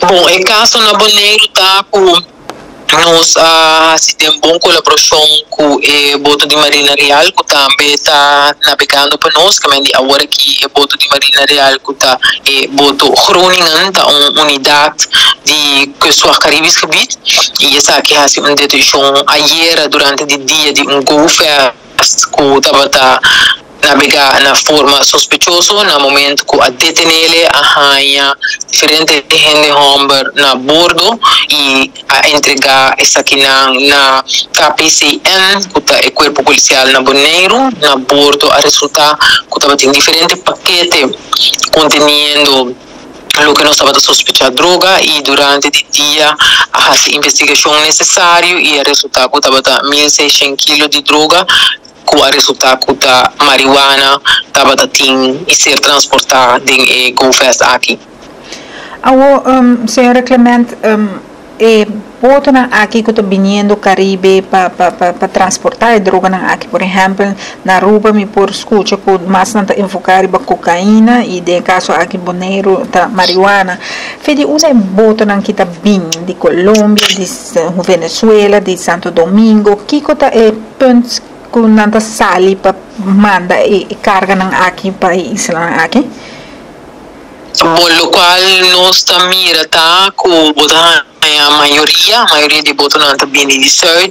Bom, é caso na Boneiro tá com nós se tem boa colaboração com o Boto de Marina Real, que também está navegando para nós, que agora que o Boto de Marina Real, que está Boto Groningen, tá uma unidade de pessoas caribes gebied, e essa aqui ha sido uma detenção ayer durante o dia de Go Fest, que estava navegar na forma sospechosa, no momento que a detenele arranha diferentes gente homem na bordo e a entregar essa aqui na KPCN, que é o corpo policial na Boneiro, na bordo a resultar que estava tem diferentes paquetes contendo lo que nós estávamos sospechar droga e durante o dia a investigação necessária e o resultado estava 1.600 kg de droga com o resultado da marihuana estava a ser transportada em GoFest aqui. Senhora Clemente, boto aqui que estou vindo Caribe para transportar a droga aqui, por exemplo, na Aruba me por escuta que mais não enfocar para cocaína e de caso aqui Boneiro tá marihuana. Fede usa boto que está vindo de Colômbia, de Venezuela, de Santo Domingo, que está pontos que não sali para mandar e carga aqui para isla aqui. Bom, lo qual nós também tá com a maioria de botos não também de South,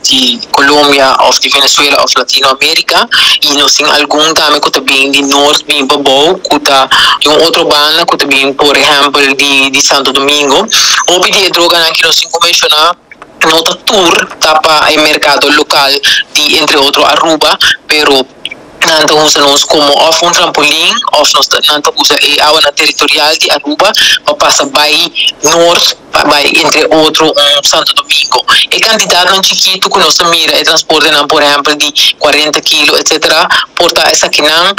de Colômbia, ou de Venezuela, ou Latinoamérica, e nós temos algum também que também de Norte, bem para Boa, que tá em outra banda que também, por exemplo, de Santo Domingo. Houve de droga que nós temos mencionar nota tour para o mercado local de entre outros Aruba, pero não usamos como um trampolim, não usa a área territorial de Aruba para passar by norte, by entre outros Santo Domingo. E candidato um chiquito que nós mira e transporte por exemplo de 40 kg, etc. Porta essa que não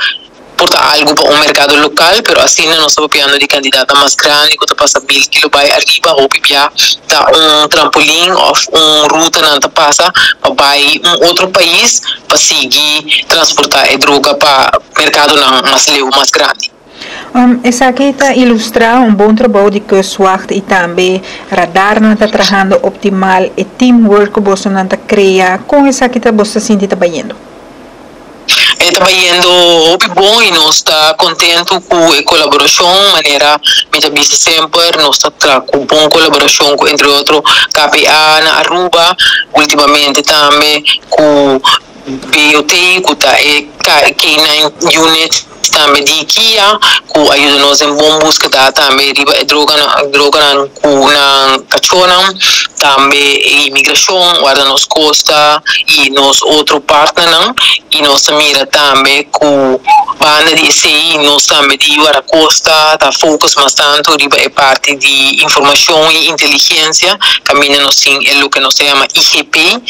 porta algo para mercado local, pero assim nós estamos piando de candidata mais grande, que passa 1.000 kg vai arriba, ou pia tá trampolim ou ruta não passa para outro país para seguir transportar a droga para mercado mais grande. Essa aqui está ilustrar bom trabalho de Kustwacht e também radar não está trabalhando optimal e teamwork que você não está criando. Com essa aqui você sente trabalhando? Está indo bom e nós está contente com a colaboração, maneira minha vista sempre nós está com boa colaboração com entre outros KPA na Aruba, ultimamente também com BOT, com a K9 Unit também de Kia, que ajuda nós em bom busca também riba droga na cachorro, também imigração, guarda nos costa e nos outro partner e nós mira também com banda de SI, nós também de Iwara Costa, tá focus bastante riba é parte de informação e inteligência, caminha nós sim é o que nós chama IGP,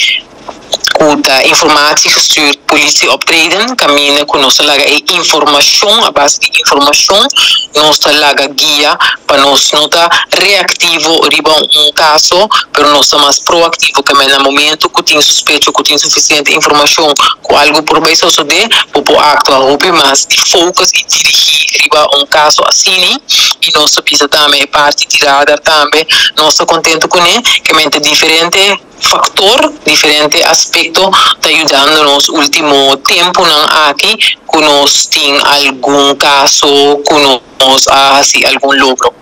da informatie gestuurd politie optreden, caminha com nossa laga informação, a base de informação, nossa laga guia para nós não estar reativo riba caso, pero nós mais proativo que no momento que tem suspeito, que tem suficiente informação com algo por bem só de poder actuar, mas de focus e dirigir riba caso assim, e nossa pisa também é parte de radar também, nossa contento com ele, que mente diferente factor, diferente aspecto, está ajudando nos último tempo aqui, que nós tem algum caso, que nós assim algum logro.